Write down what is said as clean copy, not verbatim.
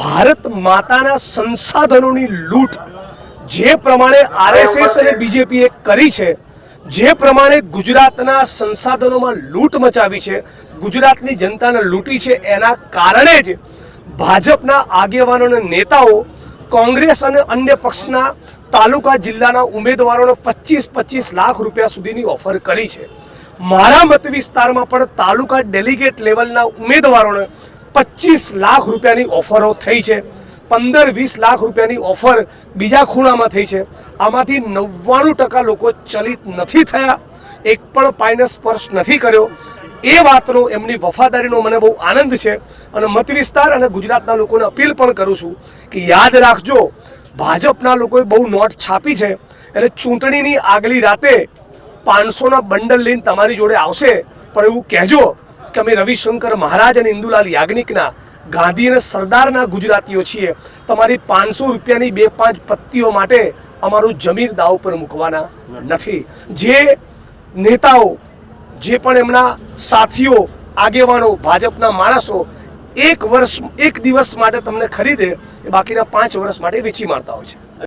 ભારત માતાના સંસાધનોની લૂંટ જે પ્રમાણે આરએસએસ અને બીજેપીએ કરી છે, જે પ્રમાણે ગુજરાતના સંસાધનોમાં લૂંટ મચાવી છે, ગુજરાતની જનતાને લૂંટી છે, એના કારણે જ ભાજપના આગેવાનો અને નેતાઓ કોંગ્રેસ અને અન્ય પક્ષના તાલુકા જિલ્લાના ઉમેદવારોને 25-25 લાખ રૂપિયા સુધીની ઓફર કરી છે. મારા મત વિસ્તારમાં પણ તાલુકા ડેલિગેટ લેવલના ઉમેદવારોને 25 લાખ રૂપિયાની ઓફરો થઈ છે. 15-20 લાખ રૂપિયાની ઓફર બીજા ખૂણામાં થઈ છે. આમાંથી 99% લોકો ચલિત નથી થયા, એક પણ પાયને સ્પર્શ નથી કર્યો. એ વાતનો, એમની વફાદારીનો મને બહુ આનંદ છે અને મત વિસ્તાર અને ગુજરાતના લોકોને અપીલ પણ કરું છું કે યાદ રાખજો, ભાજપના લોકોએ બહુ નોટ છાપી છે એટલે ચૂંટણીની આગલી રાતે 500ના બંડલ લઈને તમારી જોડે આવશે, પણ એવું કહેજો કે અમે રવિશંકર મહારાજ અને ઇન્દુલાલ યાજ્ઞિકના, ગાંધી અને સરદારના ગુજરાતીઓ છીએ. તમારી 500 રૂપિયાની 2-5 પત્તીઓ માટે અમારું જમીન દાવ પર મૂકવાના નથી. જે નેતાઓ, જે પણ એમના સાથીઓ, આગેવાનો, ભાજપના માણસો એક દિવસ માટે તમને ખરીદે, એ બાકીના 5 વર્ષ માટે વેચી મારતા હોય છે.